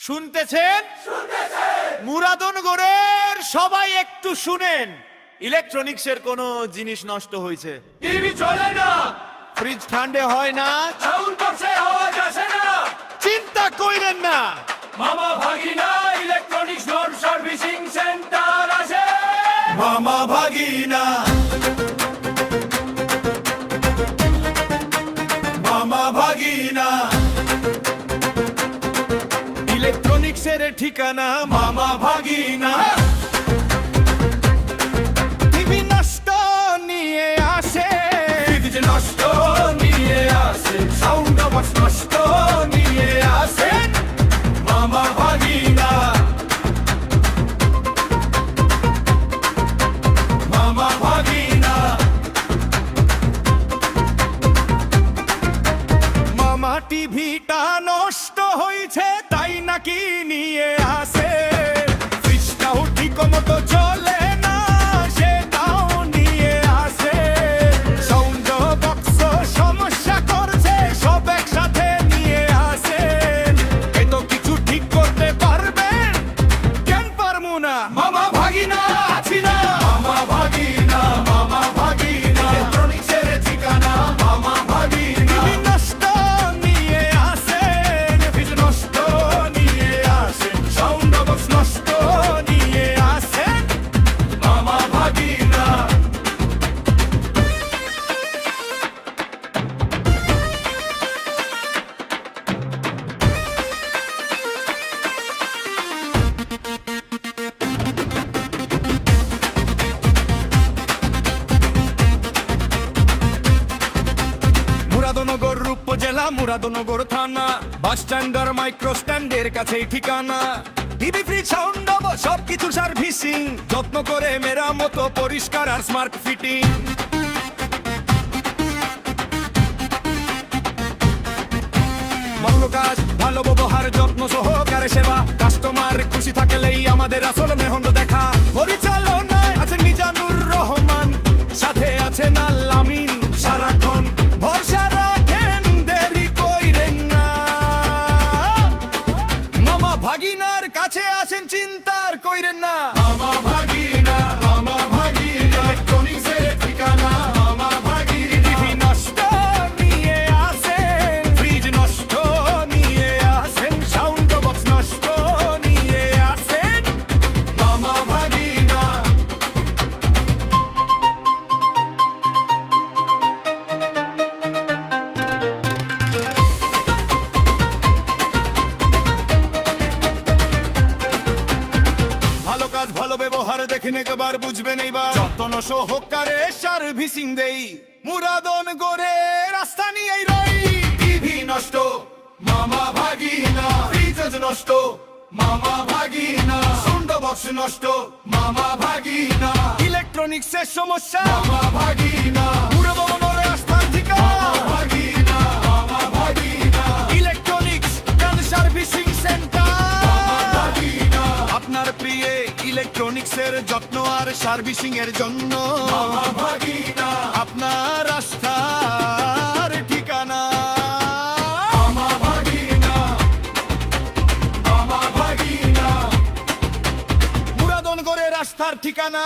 শুনতেছেন? মুরাদনগরের সবাই একটু শুনেন। ইলেকট্রনিক্সের কোন জিনিস নষ্ট হয়েছে, টিভি চলে না, ফ্রিজ ঠান্ডা হয় না, সাউন্ড বক্সে আওয়াজ আসে না, চিন্তা কইরেন না, মামা ভাগিনা ইলেকট্রনিক্স নন সার্ভিসিং সেন্টার আছে। মামা ভাগিনা, মামা ভাগিনা, ইলেকট্রনিক্সের ঠিকানা মামা ভাগিনা। টিভি নষ্ট নিয়ে আসে, ফ্রিজ নষ্ট নিয়ে আসে, সাউন্ড বক্স নষ্ট নিয়ে আসে, মামা ভাগিনা, মামা ভাগিনা। মামা টিভিটা নষ্ট হয়েছে তাই নাকি নিয়ে আসে, ফ্রিজটাও ঠিক মতো চলে না সেটাও নিয়ে আসে, সাউন্ড বক্স সমস্যা করছে সব একসাথে নিয়ে আসে। এত কিছু ঠিক করতে পারবেন? কেন পারবো না? মামা ভাগিনা আছি না, মামা ভাগিনা, মামা ভাগিনা ইলেকট্রনিক্সের ঠিকানা মামা ভাগিনা। টিভি নষ্ট নিয়ে আসেন, ফ্রিজ নষ্ট নিয়ে আসেন, সাউন্ড বক্স নষ্ট নিয়ে আসেন, মামা ভাগিনা। মুরাদনগর উপজেলা, মুরাদনগর থানা, বাস স্ট্যান্ড আর মাইক্রো স্ট্যান্ডের কাছেই ঠিকানা। টিভি ফ্রিজ সাউন্ড সবকিছু সার্ভিসিং, যত্ন করে মেরামত পরিষ্কার আর স্মার্ট ফিটিং। ভালো কাজ, ভালো ব্যবহার, যত্ন সহকারে সেবা, কাস্টমার খুশি থাকলেই আমাদের আসল মেহনত দেখা। পরিচালনায় আছেন মিজানুর রহমান, সাথে আছেন আলামিন, সারাক্ষণ ভরসা রাখেন, দেরি কইরেন না। মামা ভাগিনার কাছে আছেন, চিন্তার কইরেন না। মামা ভাগিনা, মামা ভাগিনা ইলেকট্রনিক্সের ঠিকানা মামা ভাগিনা। টিভি নষ্ট নিয়ে আসেন, ফ্রিজ নষ্ট নিয়ে আসেন, সাউন্ড বক্স নষ্ট নিয়ে আসেন, মামা ভাগিনা। ভালো কাজ ভালো ব্যবহার দেখেন একবার, বুঝবেন এইবার, যত্ন সহকারে সার্ভিসিং দেই, মুরাদনগরে রাস্তা নিয়েই রই। টিভি নষ্ট, মামা ভাগিনা, ফ্রিজ নষ্ট, মামা ভাগিনা, সাউন্ড বক্স নষ্ট, মামা ভাগিনা, ইলেকট্রনিক্সের সমস্যা, মামা ভাগিনা, মুরাদনগরে রাস্তার ঠিকানা, মামা ভাগিনা, মামা ভাগিনা, ইলেকট্রনিক্স অ্যান্ড সার্ভিসিং সেন্টার। মামা ভাগিনা, আপনার প্রিয় ইলেকট্রনিক্সের যত্ন আর সার্ভিসিং এর জন্য মামা ভাগিনা, আপনার রাস্তার ঠিকানা। মামা ভাগিনা, মামা ভাগিনা। মুরাদনগরের রাস্তার ঠিকানা।